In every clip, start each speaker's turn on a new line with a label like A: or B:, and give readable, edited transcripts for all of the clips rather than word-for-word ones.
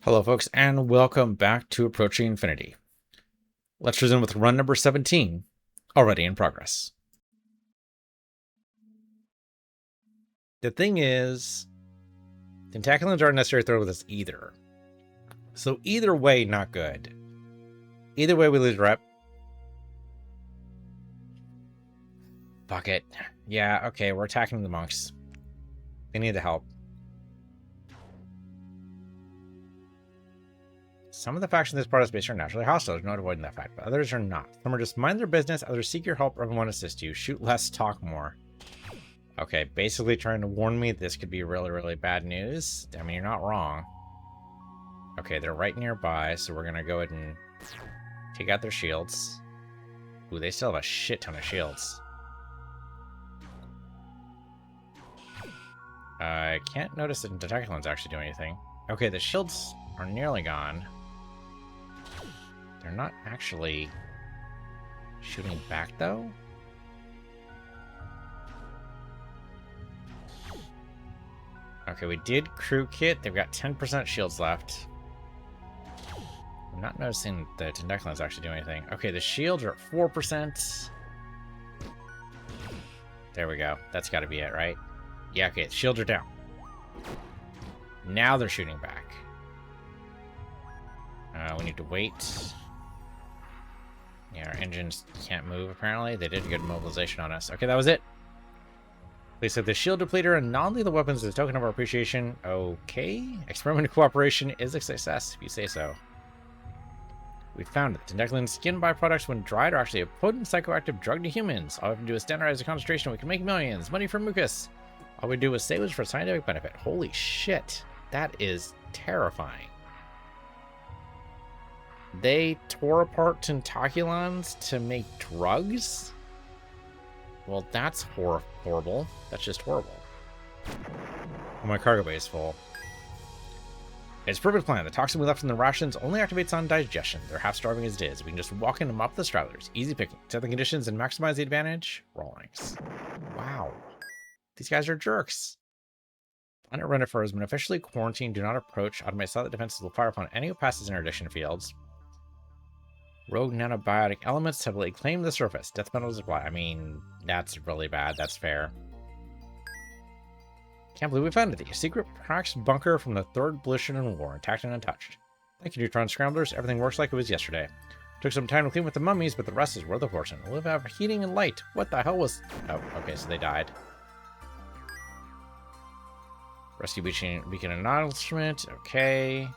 A: Hello, folks, and welcome back to Approaching Infinity. Let's resume with run number 17, already in progress. The thing is, Tentaculans aren't necessarily thrown with us either. So either way, not good. Either way, we lose rep. Fuck it. Yeah, okay, we're attacking the monks. They need the help. Some of the factions in this part of space are naturally hostile. There's no avoiding that fact, but others are not. Some are just mind their business, others seek your help, or everyone assist you. Shoot less, talk more. Okay, basically trying to warn me this could be really, really bad news. I mean, you're not wrong. Okay, they're right nearby, so we're gonna go ahead and take out their shields. Ooh, they still have a shit ton of shields. I can't notice that the Tentaculans actually do anything. Okay, the shields are nearly gone. They're not actually shooting back, though? Okay, we did crew kit. They've got 10% shields left. I'm not noticing the Tentaculans actually do anything. Okay, the shields are at 4%. There we go. That's got to be it, right? Yeah, okay, the shields are down. Now they're shooting back. We need to wait. Yeah, our engines can't move, apparently. They did a good mobilization on us. Okay, that was it. They said the shield depleter and non-lethal weapons is a token of our appreciation. Okay. Experimental cooperation is a success, if you say so. We found it. Tentaculan skin byproducts, when dried, are actually a potent psychoactive drug to humans. All we have to do is standardize the concentration. We can make millions. Money for mucus. All we do is save it for scientific benefit. Holy shit. That is terrifying. They tore apart Tentaculans to make drugs? Well, that's horrible. That's just horrible. Oh, my cargo bay is full. It's a perfect plan. The toxin we left in the rations only activates on digestion. They're half starving as it is. We can just walk in and mop the stragglers. Easy picking. Set the conditions and maximize the advantage. Rollings. Wow. These guys are jerks. Planet Renifer has been officially quarantined. Do not approach. Automate solid defenses will fire upon any who passes interdiction fields. Rogue nanobiotic elements have claimed the surface. Death metals apply. I mean, that's really bad. That's fair. Can't believe we found it. A secret Prax bunker from the Third Blishinen War, intact and untouched. Thank you, Neutron Scramblers. Everything works like it was yesterday. Took some time to clean with the mummies, but the rest is worth a fortune. We'll have heating and light. What the hell was... Oh, okay, so they died. Rescue beacon acknowledgement. Okay.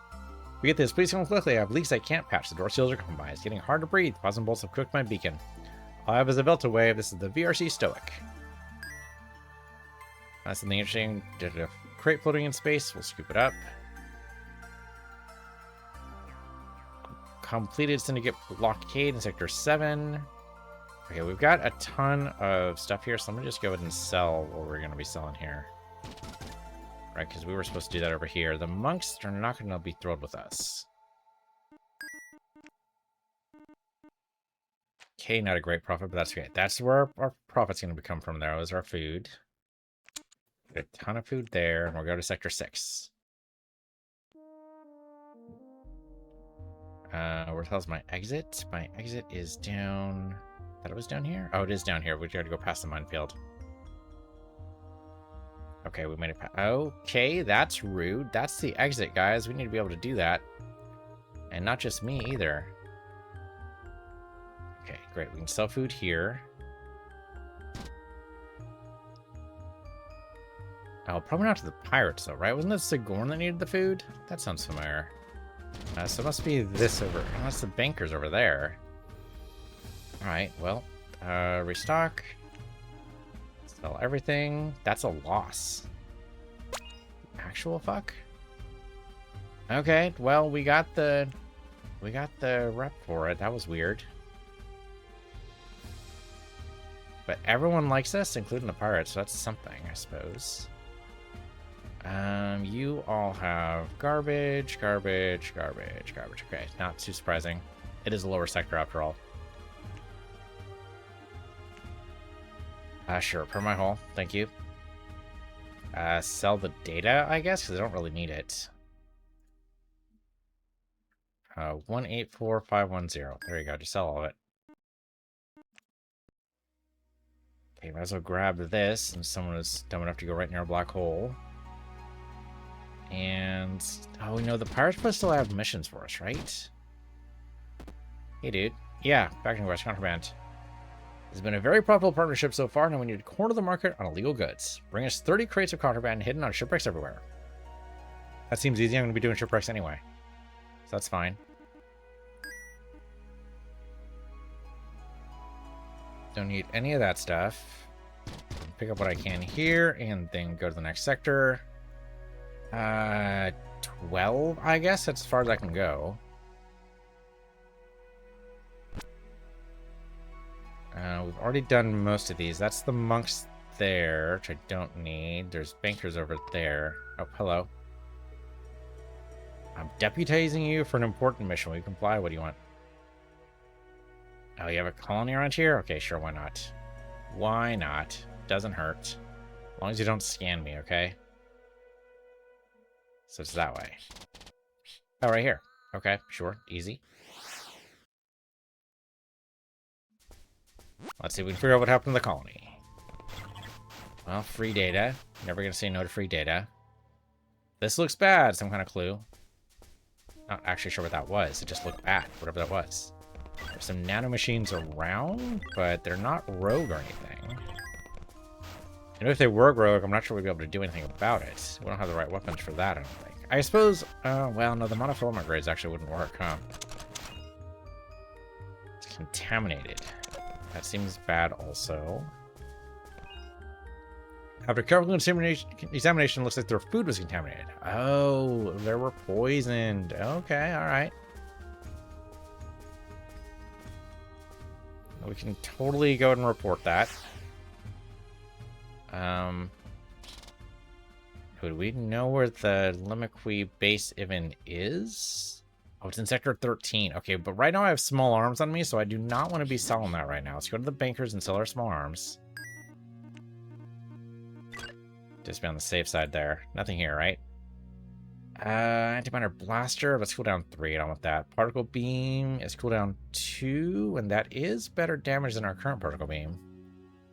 A: We get this. Please come quickly. I have leaks I can't patch. The door seals are compromised. It's getting hard to breathe. Plasma bolts have cooked my beacon. All I have is a Velta wave. This is the VRC Stoic. That's something interesting. Did a crate floating in space. We'll scoop it up. Completed Syndicate blockade in Sector 7. Okay, we've got a ton of stuff here, so let me just go ahead and sell what we're going to be selling here. Right, because we were supposed to do that over here. The monks are not going to be thrilled with us. Okay, not a great profit, but that's okay. That's where our profit's going to come from there, is our food. Get a ton of food there, and we'll go to Sector 6. Where the hell's my exit? My exit is down... I thought it was down here? Oh, it is down here. We got to go past the minefield. Okay, we made it past... Okay, that's rude. That's the exit, guys. We need to be able to do that. And not just me, either. Okay, great. We can sell food here. Oh, probably not to the pirates, though, right? Wasn't it Sigourn that needed the food? That sounds familiar. So it must be this over... Unless the banker's over there. Alright, well. Restock. Sell everything. That's a loss. Actual fuck? Okay, well, we got the rep for it. That was weird. But everyone likes us, including the pirates, so that's something, I suppose. You all have garbage. Okay, not too surprising. It is a lower sector after all. Sure, per my hull. Thank you. Sell the data, I guess, because I don't really need it. 184510. There you go. Just sell all of it. Okay, might as well grab this, and someone is dumb enough to go right near a black hole. And oh no, the pirates must still have missions for us, right? Hey, dude. Yeah, back in West Contraband. It's been a very profitable partnership so far. Now we need to corner the market on illegal goods. Bring us 30 crates of contraband hidden on shipwrecks everywhere. That seems easy. I'm going to be doing shipwrecks anyway, so that's fine. Don't need any of that stuff. Pick up what I can here, and then go to the next sector. 12, I guess. That's as far as I can go. We've already done most of these. That's the monks there, which I don't need. There's bankers over there. Oh, hello. I'm deputizing you for an important mission. Will you comply? What do you want? Oh, you have a colony around here? Okay, sure, why not? Why not? Doesn't hurt. As long as you don't scan me, okay? So it's that way. Oh, right here. Okay, sure, easy. Let's see if we can figure out what happened to the colony. Well, free data. Never gonna say no to free data. This looks bad. Some kind of clue. Not actually sure what that was. It just looked bad, whatever that was. There's some nanomachines around, but they're not rogue or anything. And if they were rogue, I'm not sure we'd be able to do anything about it. We don't have the right weapons for that, I don't think. I suppose, well, no, the monofilament grades actually wouldn't work, huh? It's contaminated. That seems bad also. After careful examination, looks like their food was contaminated. Oh, they were poisoned. Okay, alright. We can totally go ahead and report that. Do we know where the Limiqui base even is? Oh, it's in Sector 13. Okay, but right now I have small arms on me, so I do not want to be selling that right now. Let's go to the bankers and sell our small arms. Just be on the safe side there. Nothing here, right? Antimatter blaster. Let's cooldown 3. I don't want that. Particle beam is cooldown 2, and that is better damage than our current particle beam.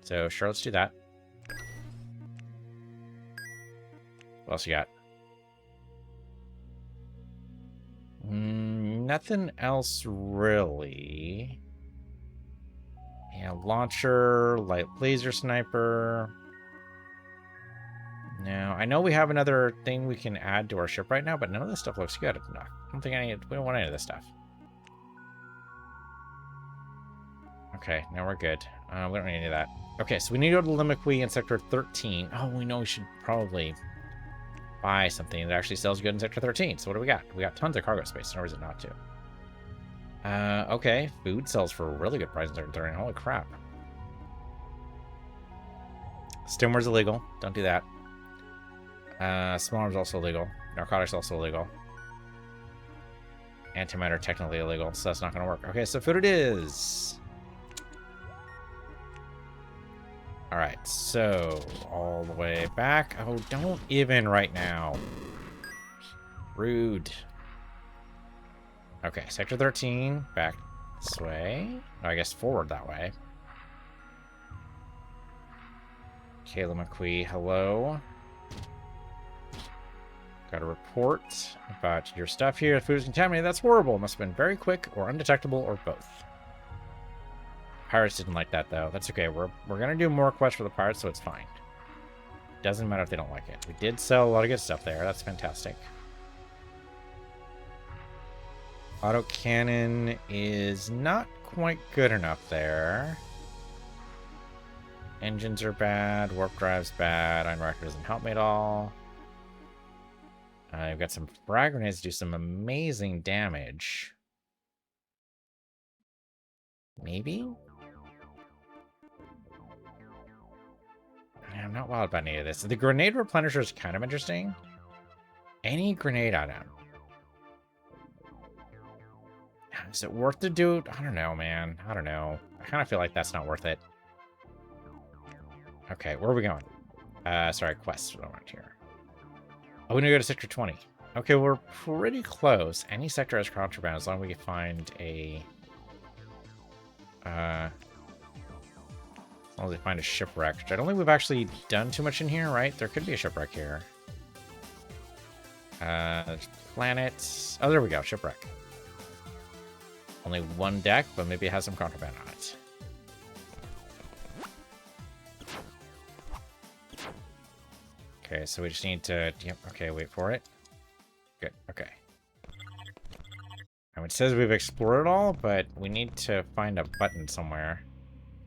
A: So sure, let's do that. What else you got? Nothing else really. Yeah, launcher, light laser sniper. No, I know we have another thing we can add to our ship right now, but none of this stuff looks good. No, I don't think we don't want any of this stuff. Okay, now we're good. We don't need any of that. Okay, so we need to go to Limiqui in Sector 13. Oh, we know we should probably buy something that actually sells good in Sector 13. So what do we got? We got tons of cargo space. No reason not to. Okay, food sells for a really good price in Sector 13. Holy crap. Stimmer's illegal. Don't do that. Small arms also illegal. Narcotics also illegal. Antimatter technically illegal, so that's not going to work. Okay, so food it is. Alright, so all the way back. Oh, don't even right now. Rude. Okay, Sector 13, back this way. Oh, I guess forward that way. Kayla McQuee, hello. Got a report about your stuff here. Food is contaminated. That's horrible. Must have been very quick or undetectable or both. Pirates didn't like that, though. That's okay. We're going to do more quests for the pirates, so it's fine. Doesn't matter if they don't like it. We did sell a lot of good stuff there. That's fantastic. Autocannon is not quite good enough there. Engines are bad. Warp drive's bad. Iron Reactor doesn't help me at all. I've got some frag grenades do some amazing damage. Maybe? I'm not wild about any of this. The grenade replenisher is kind of interesting. Any grenade item. Is it worth to do? I don't know, man. I don't know. I kind of feel like that's not worth it. Okay, where are we going? Sorry, quests around here. Oh, we're gonna go to Sector 20. Okay, we're pretty close. Any sector has contraband as long as we can find a... as long as we find a shipwreck. Which I don't think we've actually done too much in here, right? There could be a shipwreck here. Planets. Oh, there we go. Shipwreck. Only one deck, but maybe it has some contraband on it. Okay, so we just need to... Yep, okay, wait for it. Good, okay. It says we've explored it all, but we need to find a button somewhere.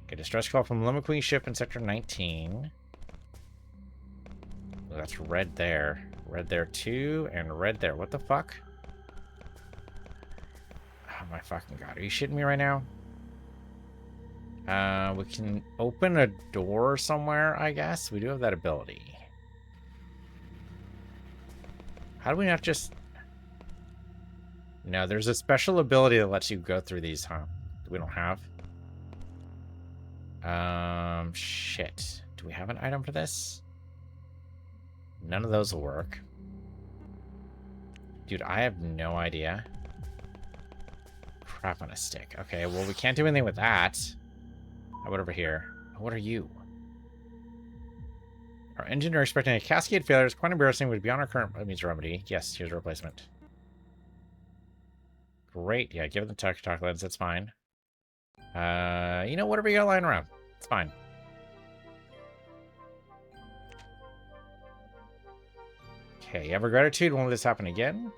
A: Okay, distress call from Lemon Queen ship in sector 19. Oh, that's red there. Red there too, and red there. What the fuck? Oh my fucking god. Are you shitting me right now? We can open a door somewhere, I guess. We do have that ability. How do we not just... No, there's a special ability that lets you go through these, huh? We don't have. Shit. Do we have an item for this? None of those will work. Dude, I have no idea. Crap on a stick. Okay, well, we can't do anything with that. How about over here? What are you? Our engine are expecting a cascade failure. It's quite embarrassing. Would beyond our current means remedy. Yes, here's a replacement. Great. Yeah, give it the talk lens. That's fine. You know, whatever you got lying around. It's fine. Okay, ever gratitude. Won't let this happen again.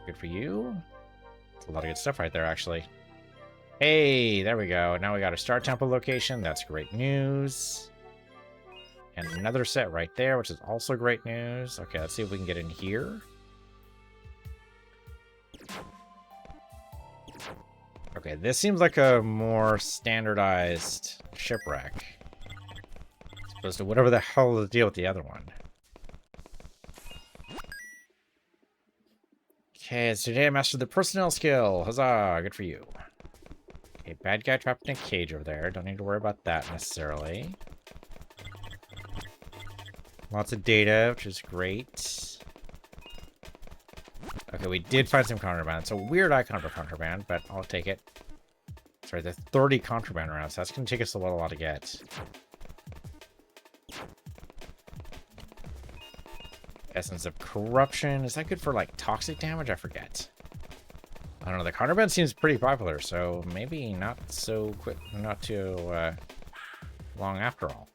A: Good for you. It's a lot of good stuff right there, actually. Hey, there we go. Now we got a Star Temple location. That's great news. And another set right there, which is also great news. Okay, let's see if we can get in here. Okay, this seems like a more standardized shipwreck. As opposed to whatever the hell the deal with the other one. Okay, so today I mastered the personnel skill. Huzzah, good for you. Okay, bad guy trapped in a cage over there. Don't need to worry about that necessarily. Lots of data, which is great. Okay, we did find some contraband. It's a weird icon for contraband, but I'll take it. Sorry, there's 30 contraband rounds. That's going to take us a while to get. Essence of corruption. Is that good for, like, toxic damage? I forget. I don't know. The contraband seems pretty popular, so maybe not so quick, not too long after all.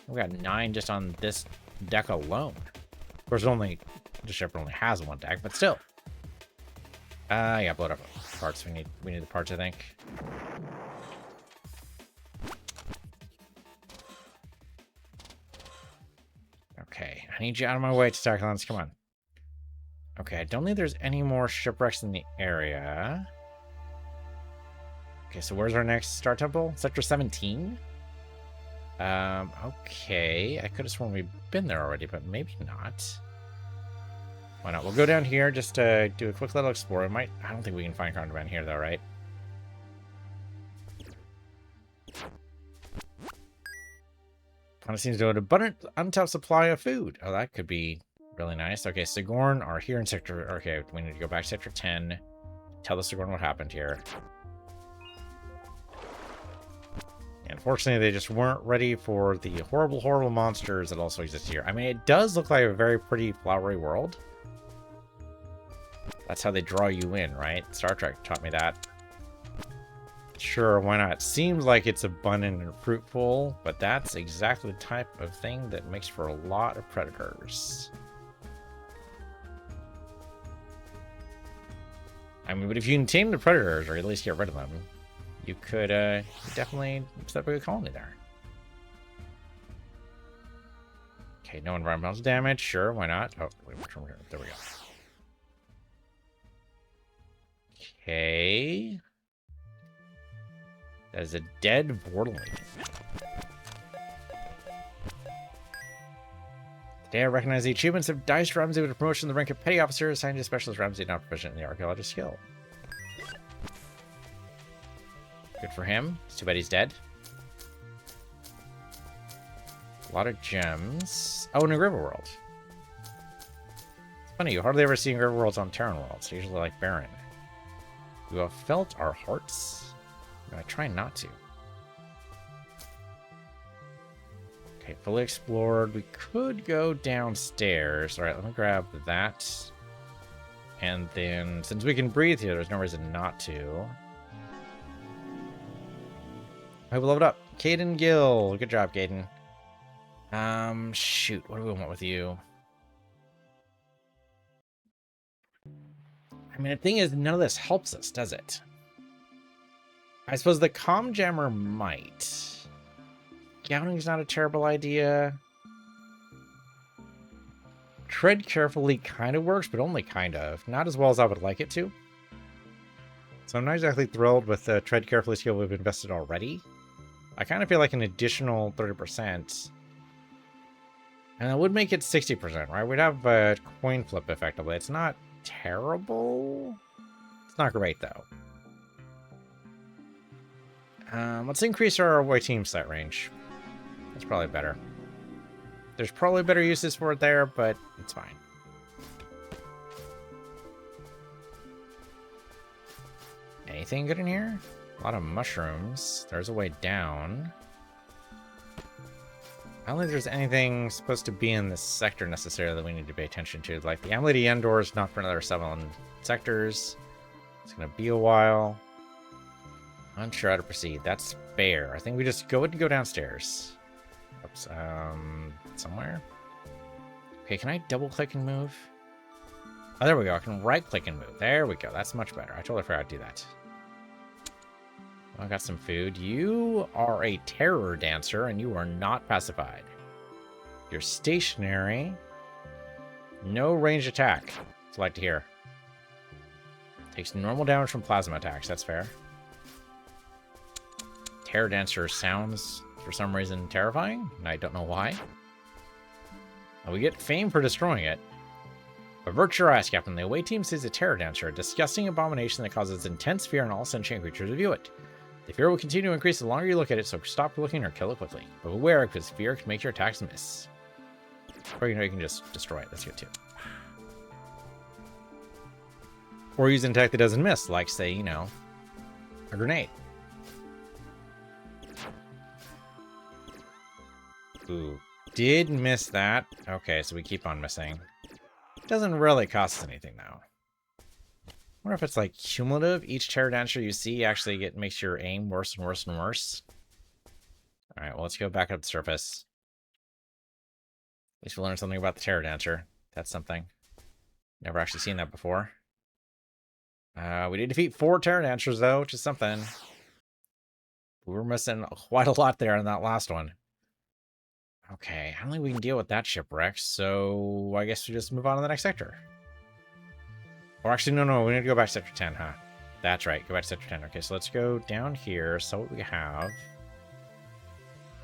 A: We got 9 just on this deck alone. Of course, the ship only has one deck, but still. Yeah, blow it up. Parts. We need the parts, I think. Okay, I need you out of my way, Tentaculans. Come on. Okay, I don't think there's any more shipwrecks in the area. Okay, so where's our next Star Temple? Sector 17? Okay. I could have sworn we've been there already, but maybe not. Why not? We'll go down here just to do a quick little explore. I don't think we can find contraband here, though, right? Planet seems to have an abundant, untapped supply of food. Oh, that could be really nice. Okay, Sigourn are here in sector... Okay, we need to go back to sector 10. Tell the Sigourn what happened here. Unfortunately, they just weren't ready for the horrible, horrible monsters that also exist here. I mean, it does look like a very pretty, flowery world. That's how they draw you in, right? Star Trek taught me that. Sure, why not? Seems like it's abundant and fruitful, but that's exactly the type of thing that makes for a lot of predators. I mean, but if you can tame the predators, or at least get rid of them, you could definitely set up a good colony there. Okay, no environmental damage. Sure, why not? Oh, wait, which one? There we go. Okay. That is a dead Vortling. Today I recognize the achievements of Dice Ramsey with a promotion to the rank of Petty Officer assigned to Specialist Ramsey, not proficient in the archaeologist skill. Good for him. It's too bad he's dead. A lot of gems. Oh, New River World. Funny, you hardly ever see river worlds on Terran worlds. They're usually like barren. You have felt our hearts? I try not to. Okay, fully explored. We could go downstairs. Alright, let me grab that. And then, since we can breathe here, there's no reason not to. I will level it up. Caden Gill. Good job, Caden. Shoot. What do we want with you? I mean, the thing is, none of this helps us, does it? I suppose the comm jammer might. Scouting's not a terrible idea. Tread carefully kind of works, but only kind of. Not as well as I would like it to. So I'm not exactly thrilled with the tread carefully skill we've invested already. I kind of feel like an additional 30%. And that would make it 60%, right? We'd have a coin flip effectively. It's not terrible. It's not great, though. Let's increase our away team sight range. That's probably better. There's probably better uses for it there, but it's fine. Anything good in here? A lot of mushrooms. There's a way down. I don't think there's anything supposed to be in this sector necessarily that we need to pay attention to. Like the Amulet End door is not for another 7 sectors. It's going to be a while. Unsure how to proceed. That's fair. I think we just go ahead and go downstairs. Oops. Somewhere. Okay, can I double click and move? Oh, there we go. I can right click and move. There we go. That's much better. I totally forgot to do that. I got some food. You are a terror dancer, and you are not pacified. You're stationary. No ranged attack. I'd like to hear. Takes normal damage from plasma attacks. That's fair. Terror dancer sounds, for some reason, terrifying, and I don't know why. And we get fame for destroying it. Avert your eyes, Captain. The away team sees a terror dancer, a disgusting abomination that causes intense fear in all sentient creatures who view it. The fear will continue to increase the longer you look at it, so stop looking or kill it quickly. But beware, because fear can make your attacks miss. Or you can just destroy it. That's good too. Or use an attack that doesn't miss, like, say, a grenade. Ooh, did miss that. Okay, so we keep on missing. Doesn't really cost us anything, though. I wonder if it's like cumulative. Each terror dancer you see actually makes your aim worse and worse and worse. Alright, well, let's go back up the surface. At least we'll learn something about the terror dancer. That's something. Never actually seen that before. We did defeat 4 terror dancers, though, which is something. We were missing quite a lot there in that last one. Okay, I don't think we can deal with that shipwreck, so I guess we just move on to the next sector. Or actually, no, we need to go back to Sector 10, huh? That's right, go back to Sector 10. Okay, so let's go down here, so what we have.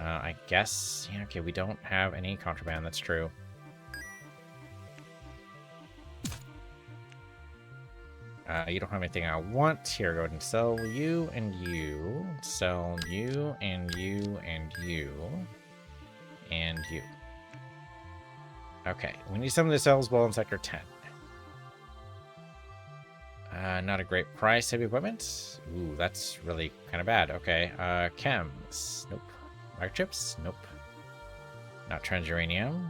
A: I guess, yeah, okay, we don't have any contraband, that's true. You don't have anything I want. Here, go ahead and sell you and you. Sell you and you and you. And you. Okay, we need some of this eligible in Sector 10. Not a great price. Heavy equipment? Ooh, that's really kind of bad. Okay, chems. Nope. Microchips? Nope. Not transuranium.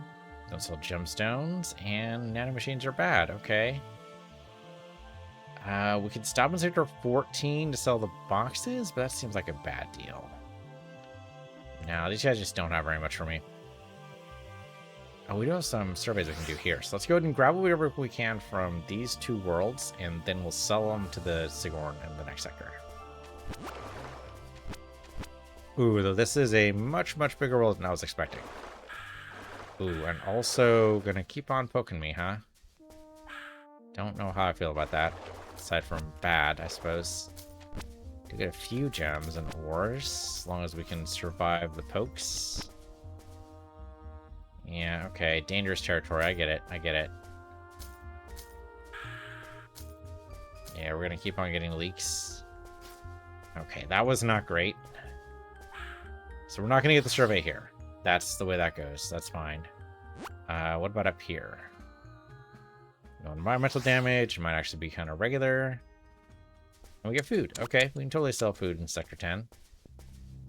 A: Don't sell gemstones. And nanomachines are bad. Okay. We could stop in Sector 14 to sell the boxes, but that seems like a bad deal. No, these guys just don't have very much for me. Oh, we do have some surveys we can do here. So let's go ahead and grab whatever we can from these 2 worlds, and then we'll sell them to the Sigourn in the next sector. Ooh, though this is a much, much bigger world than I was expecting. Ooh, and also gonna keep on poking me, huh? Don't know how I feel about that. Aside from bad, I suppose. Do get a few gems and ores, as long as we can survive the pokes. Yeah, okay. Dangerous territory. I get it. I get it. Yeah, we're gonna keep on getting leaks. Okay, that was not great. So we're not gonna get the survey here. That's the way that goes. That's fine. What about up here? No environmental damage. It might actually be kind of regular. And we get food. Okay, we can totally sell food in Sector 10.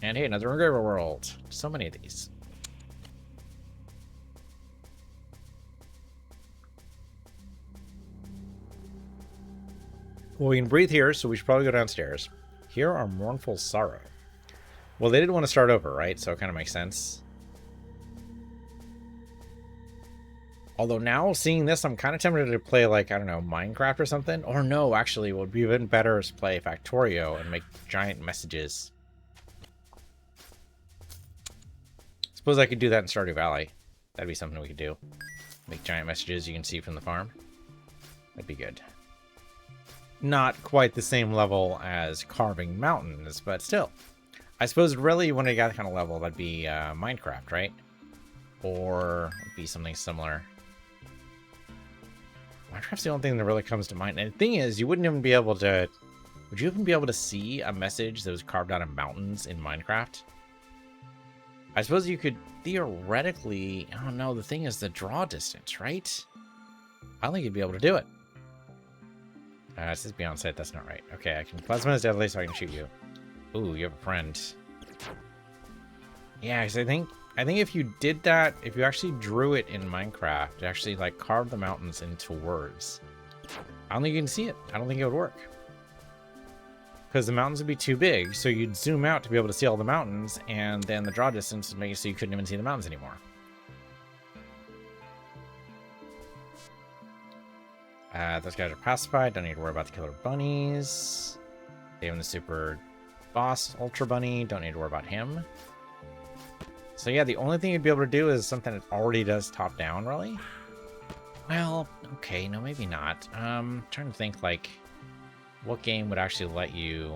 A: And hey, another engraver world. So many of these. Well, we can breathe here, so we should probably go downstairs. Here are mournful sorrow. Well, they didn't want to start over, right? So it kind of makes sense. Although now, seeing this, I'm kind of tempted to play, like, I don't know, Minecraft or something. Or no, actually, what would be even better is play Factorio and make giant messages. Suppose I could do that in Stardew Valley. That'd be something we could do. Make giant messages you can see from the farm. That'd be good. Not quite the same level as carving mountains, but still. I suppose really when I got that kind of level, that'd be Minecraft, right? Or it'd be something similar. Minecraft's the only thing that really comes to mind. And the thing is, you wouldn't even be able to... Would you even be able to see a message that was carved out of mountains in Minecraft? I suppose you could theoretically... I don't know, the thing is the draw distance, right? I don't think you'd be able to do it. It says beyond sight, that's not right. Okay, I can plasma is deadly, so I can shoot you. Ooh, you have a friend. Yeah, because I think if you did that, if you actually drew it in Minecraft, actually like carved the mountains into words, I don't think you can see it. I don't think it would work. Because the mountains would be too big, so you'd zoom out to be able to see all the mountains, and then the draw distance would make it so you couldn't even see the mountains anymore. Those guys are pacified. Don't need to worry about the killer bunnies. Even the super boss Ultra Bunny. Don't need to worry about him. So yeah, the only thing you'd be able to do is something that already does top down, really. Well, okay, no, maybe not. Trying to think, like, what game would actually let you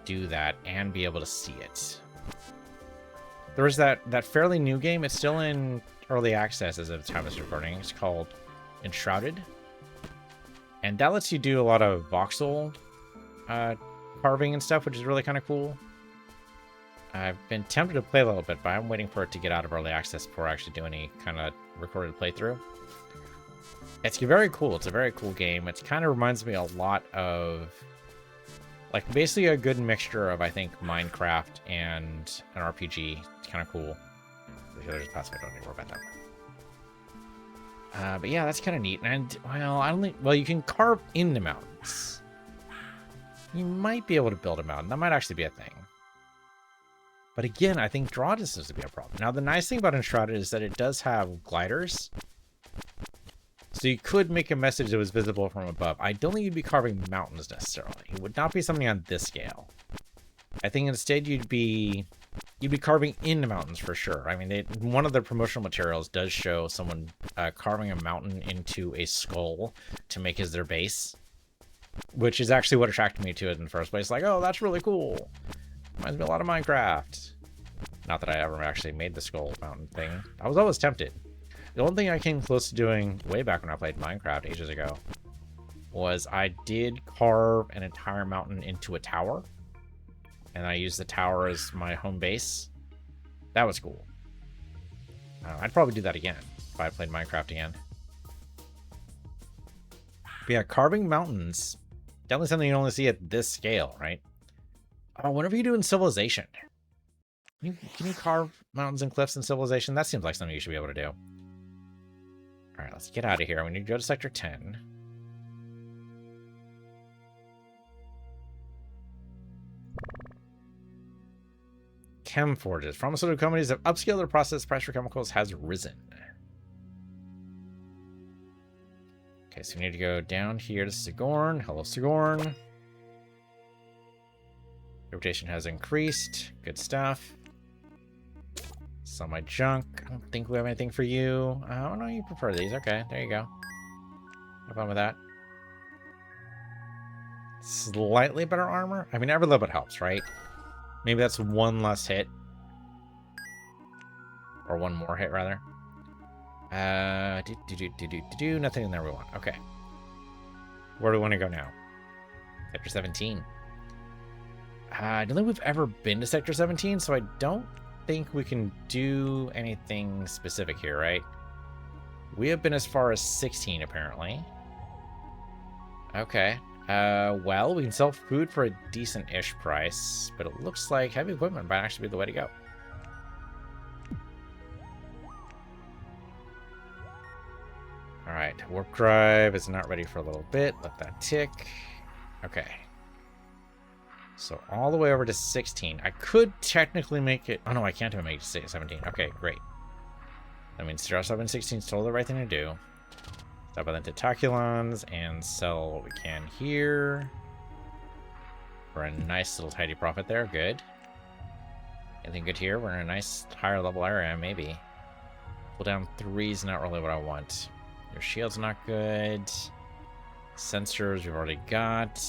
A: do that and be able to see it? There was that fairly new game. It's still in early access as of the time of this recording. It's called Enshrouded. And that lets you do a lot of voxel carving and stuff, which is really kind of cool. I've been tempted to play a little bit, but I'm waiting for it to get out of early access before I actually do any kind of recorded playthrough. It's very cool. It's a very cool game. It kind of reminds me a lot of, like, basically a good mixture of, I think, Minecraft and an RPG. It's kind of cool. The others passive, I don't need to worry about that. But yeah, that's kind of neat. And, well, I don't think... Well, you can carve in the mountains. You might be able to build a mountain. That might actually be a thing. But again, I think draw distance would be a problem. Now, the nice thing about Enshrouded is that it does have gliders. So you could make a message that was visible from above. I don't think you'd be carving mountains necessarily. It would not be something on this scale. I think instead you'd be carving in the mountains for sure. I mean, one of the promotional materials does show someone carving a mountain into a skull to make as their base, which is actually what attracted me to it in the first place. Like, oh, that's really cool. Reminds me a lot of Minecraft. Not that I ever actually made the skull mountain thing. I was always tempted. The only thing I came close to doing way back when I played Minecraft ages ago was I did carve an entire mountain into a tower. And I used the tower as my home base. That was cool. I'd probably do that again if I played Minecraft again. But yeah, carving mountains, definitely something you only see at this scale, right? Oh, whenever you do in Civilization. Can you carve mountains and cliffs in Civilization? That seems like something you should be able to do. Alright, let's get out of here. We need to go to Sector 10. Chem forges. Pharmaceutical companies have upscaled their process. Price for chemicals has risen. Okay, so we need to go down here to Sigourn. Hello, Sigourn. Reputation has increased. Good stuff. Sell my junk. I don't think we have anything for you. Oh, no, you prefer these. Okay, there you go. Have fun with that. Slightly better armor? I mean, every little bit helps, right? Maybe that's one less hit. Or one more hit, rather. Nothing in there we want. Okay. Where do we want to go now? Sector 17. I don't think we've ever been to Sector 17, so I don't think we can do anything specific here, right? We have been as far as 16, apparently. Okay. Well, we can sell food for a decent-ish price, but it looks like heavy equipment might actually be the way to go. All right, warp drive is not ready for a little bit. Let that tick. Okay. So all the way over to 16. I could technically make it... Oh, no, I can't even make it to 17. Okay, great. That means start up in 16 is still the right thing to do. Stop at the tentaculons and sell what we can here. For a nice little tidy profit there. Good. Anything good here? We're in a nice higher level area, maybe. Pull down 3 is not really what I want. Your shield's not good. Sensors we've already got.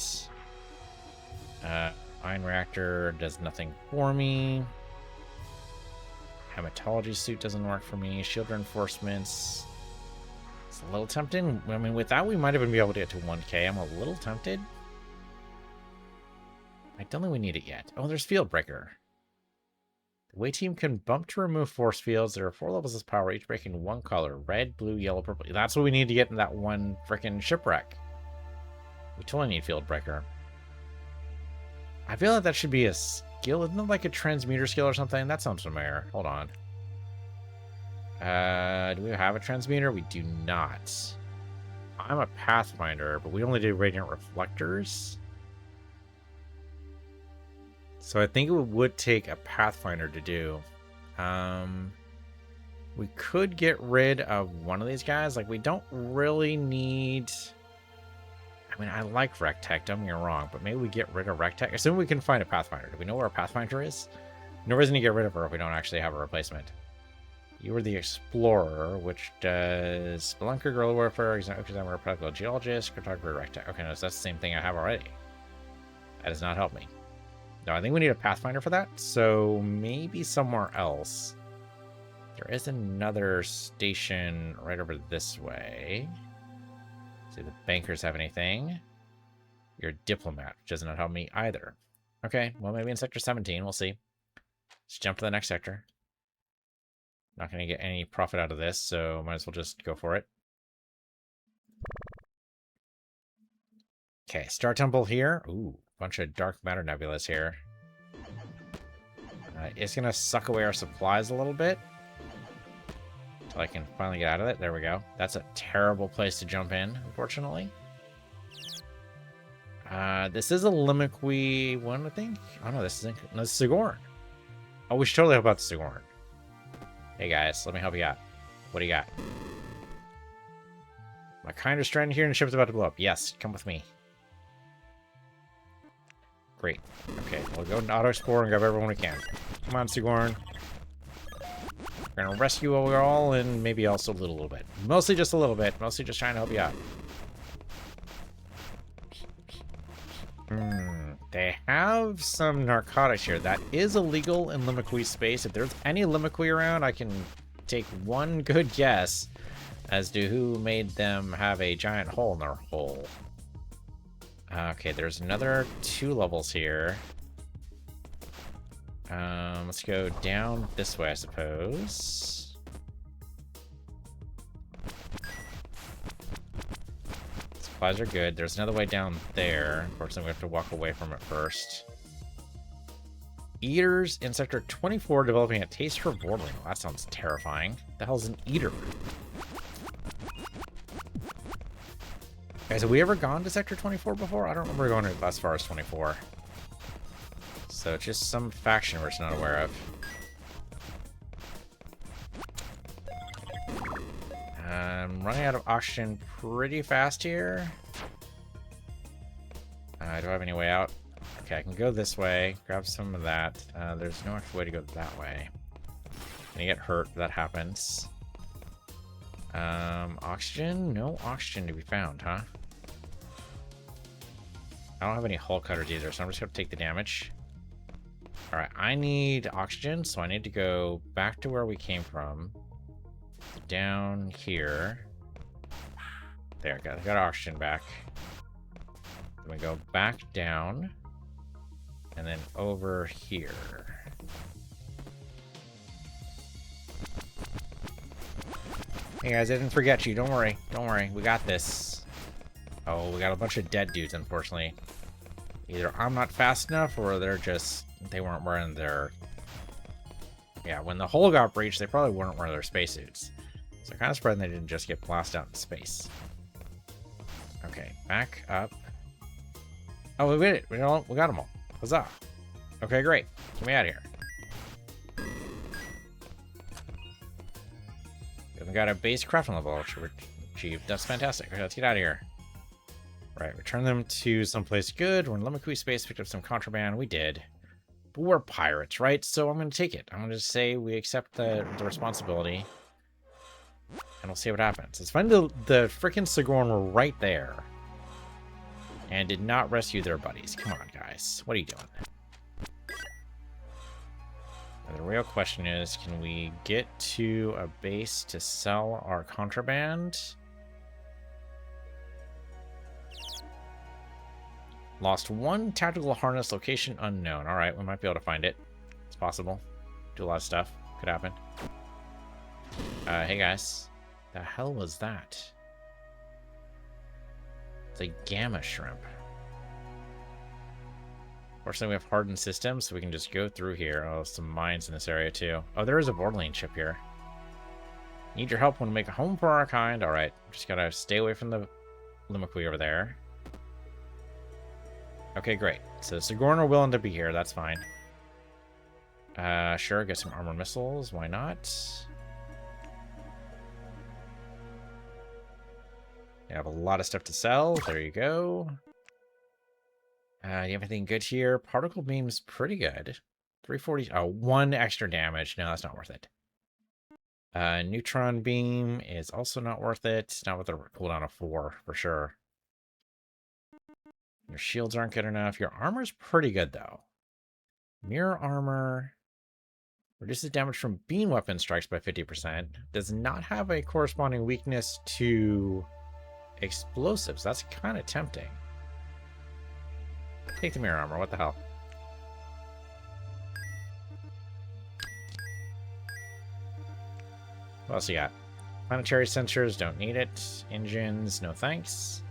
A: Ion reactor does nothing for me. Hematology suit doesn't work for me. Shield reinforcements. It's a little tempting. I mean, with that, we might even be able to get to 1K. I'm a little tempted. I don't think we need it yet. Oh, there's Field Breaker. The away team can bump to remove force fields. There are 4 levels of power, each breaking 1 color. Red, blue, yellow, purple. That's what we need to get in that one freaking shipwreck. We totally need Field Breaker. I feel like that should be a skill. Isn't it like a transmuter skill or something? That sounds familiar. Hold on. Do we have a transmuter? We do not. I'm a Pathfinder, but we only do Radiant Reflectors. So I think it would take a Pathfinder to do. We could get rid of one of these guys. Like, we don't really need... I mean, I like Rectech, don't get me wrong, but maybe we get rid of Rectech. Assume we can find a Pathfinder. Do we know where a Pathfinder is? No reason to get rid of her if we don't actually have a replacement. You are the Explorer, which does Spelunker, Guerrilla Warfare, Examiner, Practical Geologist, Cryptographer, Rectech. Okay, no, so that's the same thing I have already. That does not help me. No, I think we need a Pathfinder for that, so maybe somewhere else. There is another station right over this way. See if the bankers have anything. You're a diplomat, which does not help me either. Okay, well, maybe in Sector 17, we'll see. Let's jump to the next sector. Not going to get any profit out of this, so might as well just go for it. Okay, Star Temple here. Ooh, bunch of dark matter nebulas here. It's going to suck away our supplies a little bit. Until I can finally get out of it. There we go. That's a terrible place to jump in, unfortunately. This is a Limiqui one, I think. Oh, no, this is Sigorn. Oh, we should totally help out the Sigorn. Hey, guys, let me help you out. What do you got? My kind of stranded here and the ship's about to blow up. Yes, come with me. Great. Okay, we'll go into Autospore and grab everyone we can. Come on, Sigorn. We're gonna rescue you all and maybe also a little bit. Mostly just a little bit. Mostly just trying to help you out. They have some narcotics here. That is illegal in Limiqui space. If there's any Limiqui around, I can take one good guess as to who made them have a giant hole in their hole. Okay, there's another 2 levels here. Let's go down this way, I suppose. Supplies are good. There's another way down there. Unfortunately, we have to walk away from it first. Eaters in Sector 24 developing a taste for boarding. Well, that sounds terrifying. The hell's an eater? Guys, have we ever gone to Sector 24 before? I don't remember going as far as 24. So it's just some faction we're just not aware of. I'm running out of oxygen pretty fast here. Do I have any way out? Okay, I can go this way, grab some of that. There's no actual way to go that way. Gonna get hurt if that happens. Oxygen? No oxygen to be found, huh? I don't have any hull cutters either, so I'm just gonna take the damage. Alright, I need oxygen, so I need to go back to where we came from. Down here. There, got oxygen back. Then we go back down. And then over here. Hey guys, I didn't forget you. Don't worry. Don't worry. We got this. Oh, we got a bunch of dead dudes, unfortunately. Either I'm not fast enough, or they're just... They weren't wearing their... Yeah, when the hole got breached, they probably weren't wearing their spacesuits. So kind of surprised they didn't just get blasted out in space. Okay, back up. Oh, we did it. We got them all. Huzzah. Okay, great. Get me out of here. We got a base crafting level, which we achieved. That's fantastic. Okay, let's get out of here. Right, return them to someplace good. We're in Limakui space, picked up some contraband. We did. But we're pirates, right? So I'm going to take it. I'm going to say we accept the responsibility. And we'll see what happens. It's fun the freaking Sigourn were right there. And did not rescue their buddies. Come on, guys. What are you doing? And the real question is, can we get to a base to sell our contraband? Lost one tactical harness, location unknown. All right, we might be able to find it. It's possible. Do a lot of stuff. Could happen. Hey guys. The hell was that? It's a gamma shrimp. Fortunately, we have hardened systems, so we can just go through here. Oh, some mines in this area, too. Oh, there is a borderline ship here. Need your help when we make a home for our kind. All right, just gotta stay away from the Limakui over there. Okay, great. So Sigourn are willing to be here. That's fine. Sure, get some armored missiles. Why not? You have a lot of stuff to sell. There you go. Do you have anything good here? Particle beam's pretty good. 340. Oh, 1 extra damage. No, that's not worth it. Neutron beam is also not worth it. It's not with a cooldown of 4 for sure. Your shields aren't good enough. Your armor's pretty good though. Mirror armor reduces damage from beam weapon strikes by 50%. Does not have a corresponding weakness to explosives. That's kind of tempting. Take the mirror armor. What the hell? What else you got? Planetary sensors, don't need it. Engines, no thanks.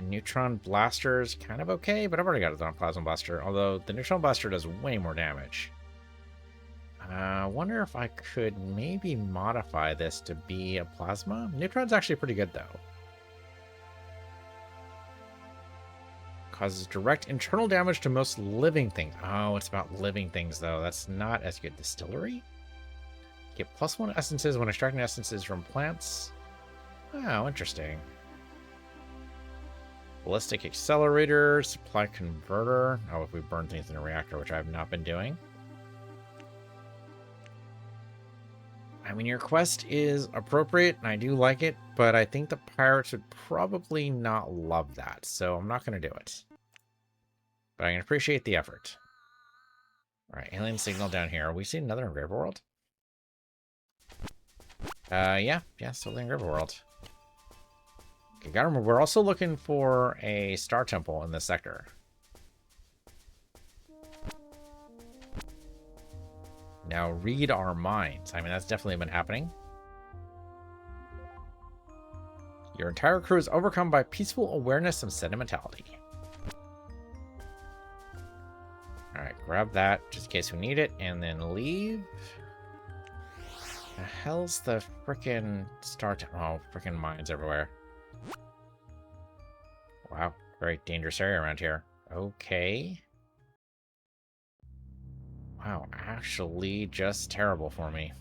A: Neutron blasters, kind of okay, but I've already got a plasma blaster, although the neutron blaster does way more damage. I wonder if I could maybe modify this to be a plasma. Neutron's actually pretty good, though. Causes direct internal damage to most living things. Oh, it's about living things, though. That's not as good. Distillery? Get +1 essences when extracting essences from plants. Oh, interesting. Ballistic accelerator, supply converter. Oh, if we burn things in a reactor, which I have not been doing. I mean, your quest is appropriate, and I do like it, but I think the pirates would probably not love that, so I'm not going to do it. But I can appreciate the effort. Alright, alien signal down here. We see another Engraver World? Yeah, still the Engraver World. Okay, gotta remember, we're also looking for a star temple in this sector. Now read our minds. I mean, that's definitely been happening. Your entire crew is overcome by peaceful awareness of sentimentality. Alright, grab that just in case we need it, and then leave. The hell's the frickin' star temple? Oh, frickin' mines everywhere. Wow, very dangerous area around here. Okay. Wow, actually just terrible for me.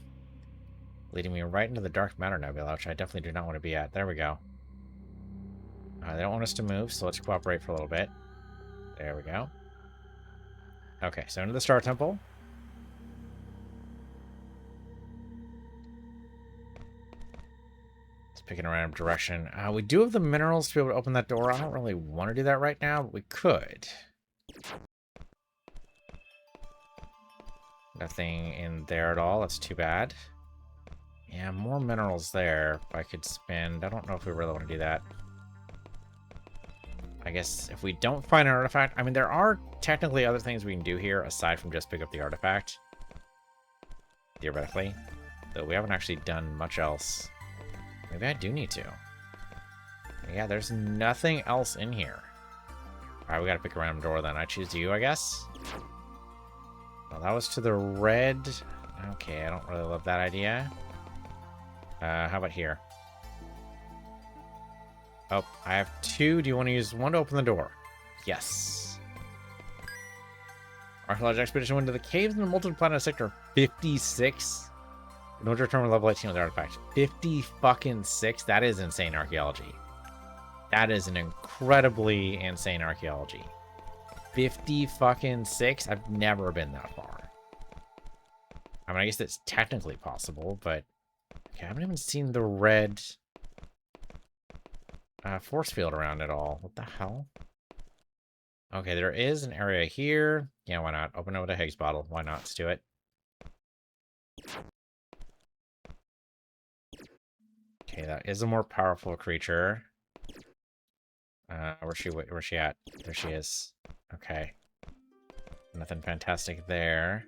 A: Leading me right into the dark matter nebula, which I definitely do not want to be at. There we go. They don't want us to move, so let's cooperate for a little bit. There we go. Okay, so into the Star Temple. Picking a random direction. We do have the minerals to be able to open that door. I don't really want to do that right now, but we could. Nothing in there at all. That's too bad. Yeah, more minerals there. I could spend. I don't know if we really want to do that. I guess if we don't find an artifact... I mean, there are technically other things we can do here aside from just pick up the artifact. Theoretically. though we haven't actually done much else. Maybe I do need to. Yeah, there's nothing else in here. Alright, we gotta pick a random door then. I choose you, I guess? Well, that was to the red. Okay, I don't really love that idea. How about here? Oh, I have two. Do you want to use one to open the door? Yes. Archaeological expedition went to the caves in the multi-planet sector 56. No return level 18 with the artifact. 50 That is insane archaeology. That is an incredibly insane archaeology. 56? I've never been that far. I mean, I guess it's technically possible, but okay, I haven't even seen the red force field around at all. What the hell? Okay, there is an area here. Yeah, why not? Open it with a Higgs bottle. Why not? Let's do it. Okay, that is a more powerful creature. Where's she at? There she is. Okay. Nothing fantastic there.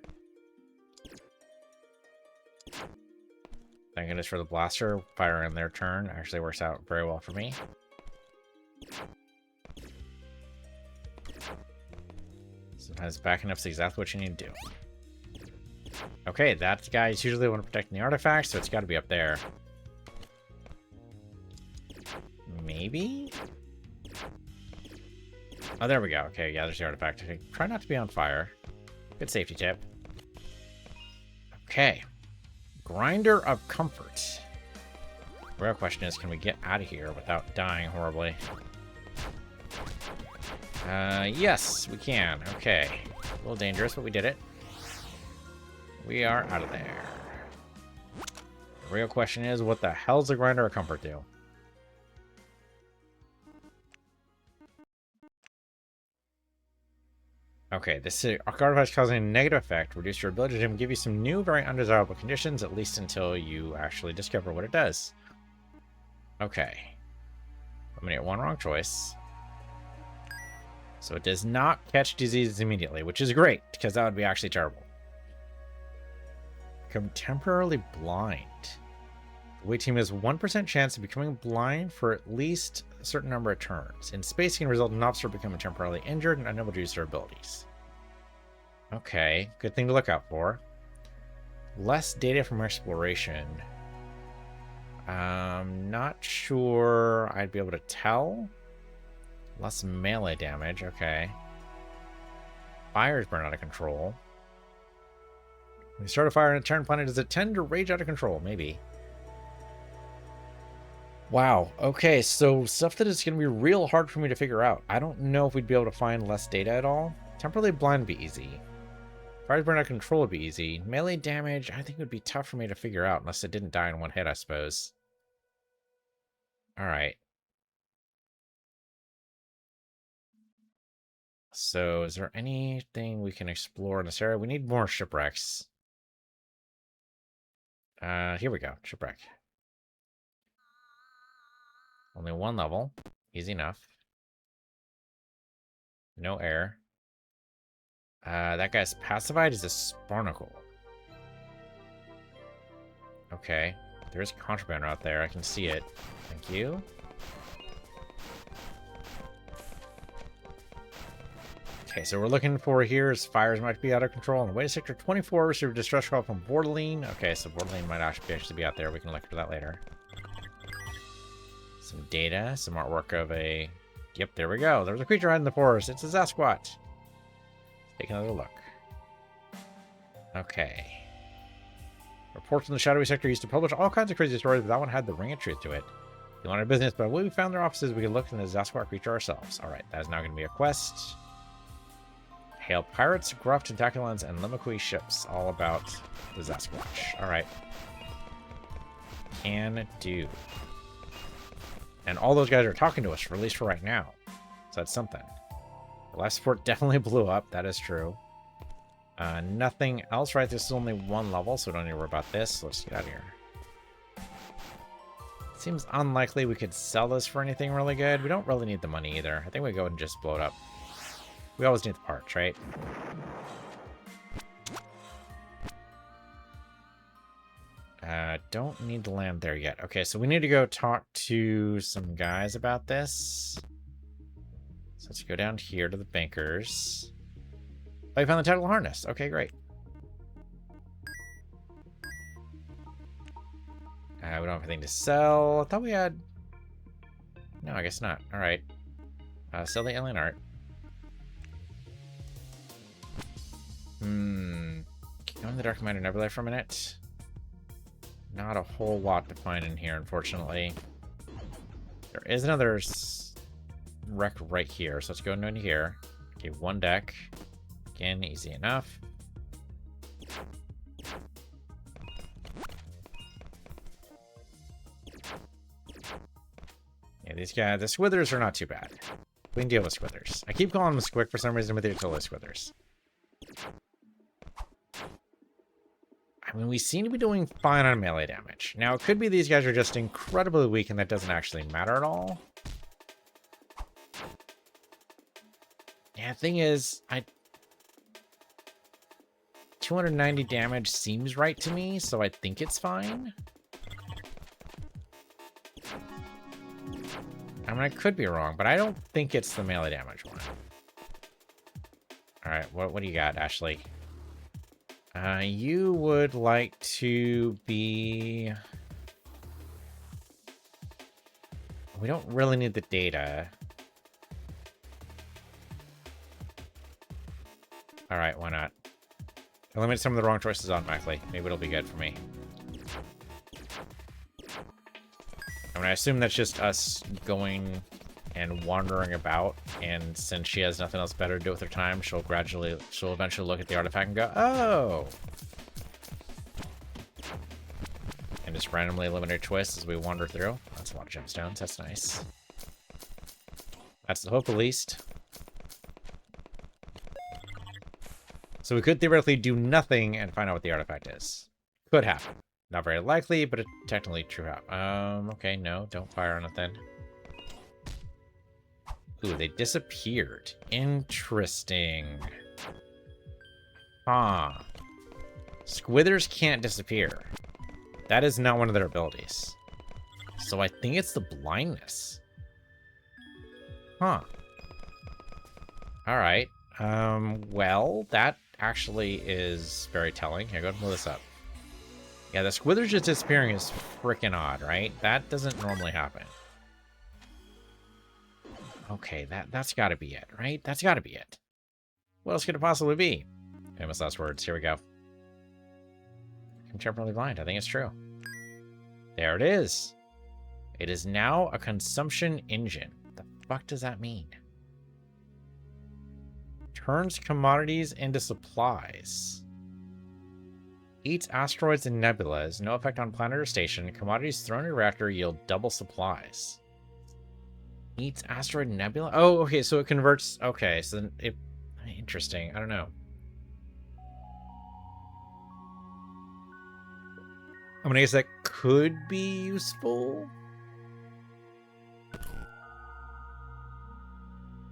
A: Thank goodness for the blaster. Fire in their turn actually works out very well for me. Sometimes backing up's exactly what you need to do. Okay, that guy is usually the one protecting the artifact, so it's got to be up there. Maybe? Oh, there we go. Okay, yeah, there's the artifact. Okay, try not to be on fire. Good safety tip. Okay. Grinder of Comfort. The real question is, can we get out of here without dying horribly? Yes, we can. Okay. A little dangerous, but we did it. We are out of there. The real question is, what the hell's the Grinder of Comfort do? Okay, this artifact is causing a negative effect. Reduce your ability to give you some new, very undesirable conditions, at least until you actually discover what it does. Okay. Eliminate one wrong choice. So it does not catch diseases immediately, which is great, because that would be actually terrible. Become temporarily blind. The away team has 1% chance of becoming blind for at least a certain number of turns. In space, it can result in an officer becoming temporarily injured and unable to use their abilities. Okay, good thing to look out for. Less data from exploration. Not sure I'd be able to tell. Less melee damage, okay. Fires burn out of control. When you start a fire on a Terran planet, does it tend to rage out of control? Maybe. Wow, okay, so stuff that is going to be real hard for me to figure out. I don't know if we'd be able to find less data at all. Temporarily blind would be easy. Fires burn out of control would be easy. Melee damage, I think would be tough for me to figure out unless it didn't die in one hit, I suppose. Alright. So, is there anything we can explore in this area? We need more shipwrecks. Here we go. Shipwreck. Only one level. Easy enough. No air. That guy's pacified is a sparnacle. Okay. There is contraband out there. I can see it. Thank you. Okay, so we're looking for here is fires might be out of control. On the way to Sector 24, received a distress call from Borderline. Okay, so Borderline might actually be out there. We can look for that later. Some data, some artwork of a... Yep, there we go. There's a creature hiding in the forest. It's a Sasquatch. Take another look. Okay. Reports from the shadowy sector used to publish all kinds of crazy stories, but that one had the ring of truth to it. We learned our business, but when we found their offices, we could look in the Sasquatch creature ourselves. Alright, that is now going to be a quest. Hail pirates, gruff tentaculans, and Limaqui ships. All about the Sasquatch. Alright. Can do. And all those guys are talking to us, at least for right now. So that's something. The life support definitely blew up. That is true. Nothing else, right? This is only one level, so we don't need to worry about this. So let's get out of here. Seems unlikely we could sell this for anything really good. We don't really need the money either. I think we go and just blow it up. We always need the parts, right? Don't need to land there yet. Okay, so we need to go talk to some guys about this. So let's go down here to the bankers. Oh, you found the tidal harness. Okay, great. We don't have anything to sell. I thought we had... No, I guess not. All right. Sell the alien art. Go in the Dark Matter Nebula for a minute. Not a whole lot to find in here, unfortunately. There is another wreck right here, so let's go into here. Okay, one deck. Again, easy enough. Yeah, these guys, the Squithers are not too bad. We can deal with Squithers. I keep calling them Squick for some reason, but they're totally Squithers. I mean, we seem to be doing fine on melee damage. Now, it could be these guys are just incredibly weak and that doesn't actually matter at all. Yeah, the thing is, 290 damage seems right to me, so I think it's fine. I mean, I could be wrong, but I don't think it's the melee damage one. Alright, what do you got, Ashley? You would like to be... We don't really need the data. Alright, why not? Eliminate some of the wrong choices automatically. Maybe it'll be good for me. I mean, I assume that's just us going and wandering about, and since she has nothing else better to do with her time, she'll eventually look at the artifact and go, oh! And just randomly eliminate twists as we wander through. That's a lot of gemstones. That's nice. That's the hope, at least. So we could theoretically do nothing and find out what the artifact is. Could happen. Not very likely, but it's technically true. Okay, no, don't fire on it then. Ooh, they disappeared. Interesting. Huh. Squithers can't disappear. That is not one of their abilities. So I think it's the blindness. Huh. Alright. Well, that actually is very telling. Here, go ahead and pull this up. Yeah, the Squithers just disappearing is freaking odd, right? That doesn't normally happen. Okay, that's gotta be it, right? That's gotta be it. What else could it possibly be? Famous last words. Here we go. I'm temporarily blind. I think it's true. There it is. It is now a consumption engine. The fuck does that mean? Turns commodities into supplies. Eats asteroids and nebulas. No effect on planet or station. Commodities thrown in a reactor yield double supplies. Eats asteroid and nebula? Oh, okay, so it converts... Okay, so then it... Interesting. I don't know. I mean, I guess that could be useful.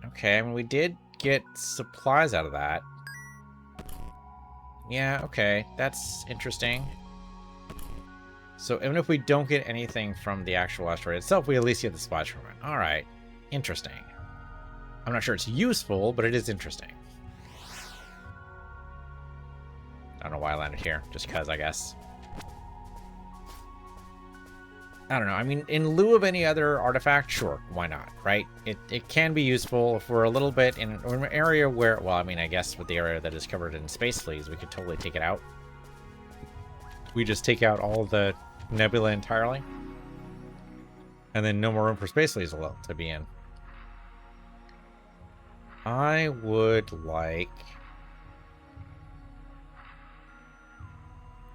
A: Okay, I mean, we did get supplies out of that. Yeah, okay. That's interesting. So even if we don't get anything from the actual asteroid itself, we at least get the supplies from it. Alright. Interesting. I'm not sure it's useful, but it is interesting. I don't know why I landed here. Just because, I guess. I don't know. I mean, in lieu of any other artifact, sure, why not, right? It can be useful if we're a little bit in an area where, well, I mean, I guess with the area that is covered in space fleas, we could totally take it out. We just take out all the nebula entirely. And then no more room for space fleas to be in. I would like...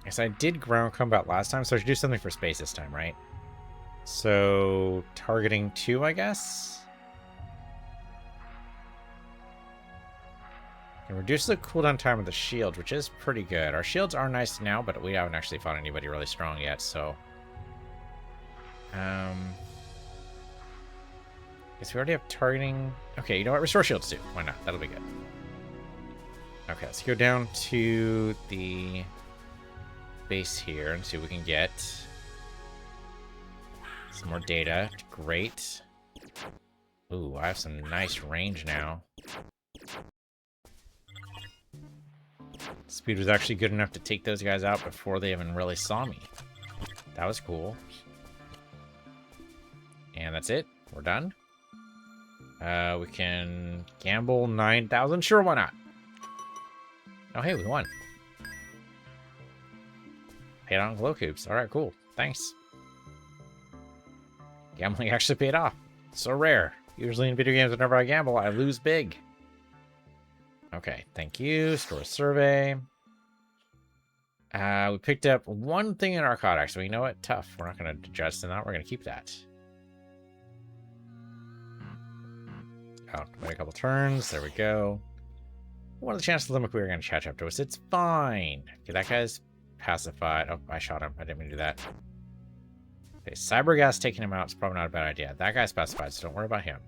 A: Yes, I did ground combat last time, so I should do something for space this time, right? So, targeting 2, I guess? And reduce the cooldown time of the shield, which is pretty good. Our shields are nice now, but we haven't actually fought anybody really strong yet, so... Guess we already have targeting... Okay, you know what? Restore shields too. Why not? That'll be good. Okay, let's go down to the... base here and see what we can get. Some more data. Great. Ooh, I have some nice range now. Speed was actually good enough to take those guys out before they even really saw me. That was cool. And that's it. We're done. We can gamble 9,000. Sure, why not? Oh, hey, we won. Paid on glow cubes. All right, cool. Thanks. Gambling actually paid off. So rare. Usually in video games, whenever I gamble, I lose big. Okay, thank you. Store survey. We picked up one thing in narcotics. So you know what? Tough. We're not going to adjust in that. We're going to keep that. Oh, wait a couple turns. There we go. What are the chances the Limerick are going to catch up to us? It's fine. Okay, that guy's pacified. Oh, I shot him. I didn't mean to do that. Okay, Cybergas taking him out is probably not a bad idea. That guy's pacified, so don't worry about him.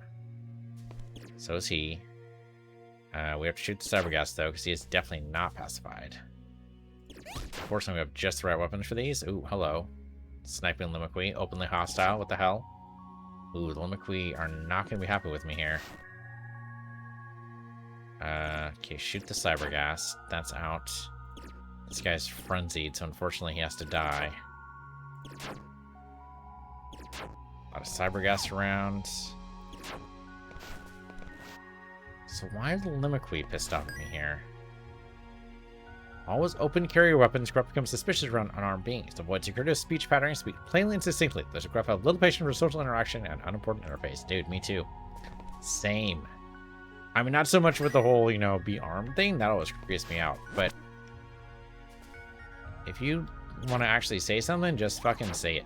A: So is he. We have to shoot the Cybergas, though, because he is definitely not pacified. Fortunately, we have just the right weapons for these. Ooh, hello. Sniping Limerick, openly hostile. What the hell? Ooh, the Limerick are not going to be happy with me here. Okay, shoot the Cybergas. That's out. This guy's frenzied, so unfortunately he has to die. A lot of Cybergas around. So why is the Limerick pissed off at me here? Always open carry your weapons. Gruff becomes suspicious around unarmed beings. Avoid circuitous speech patterning. Speak plainly and succinctly. There's a Gruff have little patience for social interaction and unimportant interface. Dude, me too. Same. I mean, not so much with the whole, you know, be armed thing. That always creeps me out. But if you want to actually say something, just fucking say it.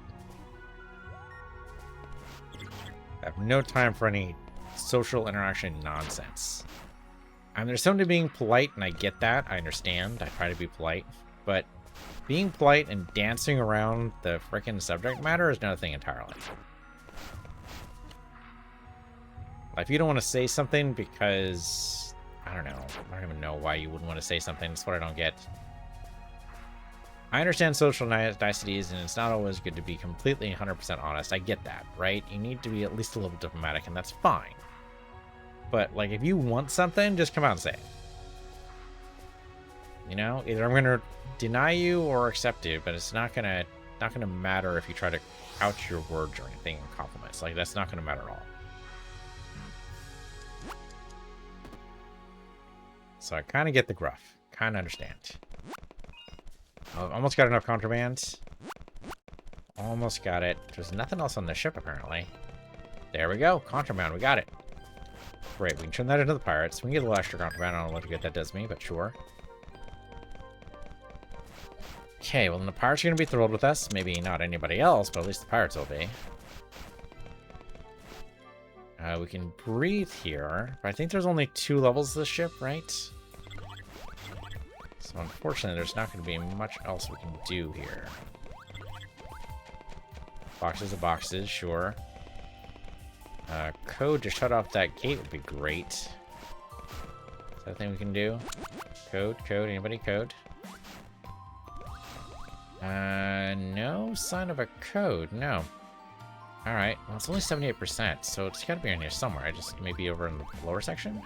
A: I have no time for any social interaction nonsense. I mean, there's something to being polite, and I get that. I understand. I try to be polite. But being polite and dancing around the frickin' subject matter is another thing entirely. Like, if you don't want to say something because, I don't know. I don't even know why you wouldn't want to say something. That's what I don't get. I understand social niceties, and it's not always good to be completely 100% honest. I get that, right? You need to be at least a little diplomatic, and that's fine. But, like, if you want something, just come out and say it. You know? Either I'm going to deny you or accept it, but it's not going to matter if you try to couch your words or anything in compliments. Like, that's not going to matter at all. So I kind of get the gruff. Kind of understand. Almost got enough contraband. Almost got it. There's nothing else on the ship, apparently. There we go. Contraband. We got it. Great. We can turn that into the pirates. We can get a little extra contraband. I don't know what good that does me, but sure. Okay, well, then the pirates are going to be thrilled with us. Maybe not anybody else, but at least the pirates will be. We can breathe here. But I think there's only 2 levels of the ship, right? So unfortunately, there's not going to be much else we can do here. Boxes of boxes, sure. Code to shut off that gate would be great. Is that a thing we can do? Code, anybody code? No sign of a code, no. Alright, well it's only 78%, so it's gotta be in here somewhere. Just maybe over in the lower section?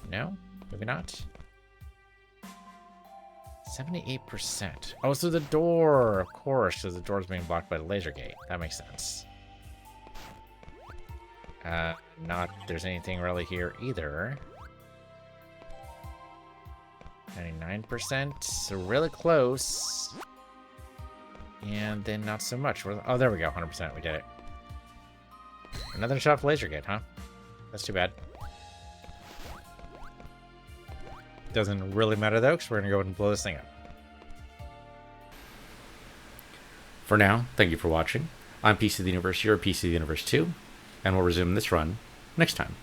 A: No? Maybe not? 78%. Oh, it's through the door! Of course, because the door's being blocked by the laser gate. That makes sense. Not there's anything really here either. 99%, so really close. And then not so much. Oh, there we go, 100%, we did it. Another shot off laser gate, huh? That's too bad. Doesn't really matter though, because we're gonna go ahead and blow this thing up. For now, thank you for watching. I'm PC of the Universe, you're PC of the Universe 2, and we'll resume this run next time.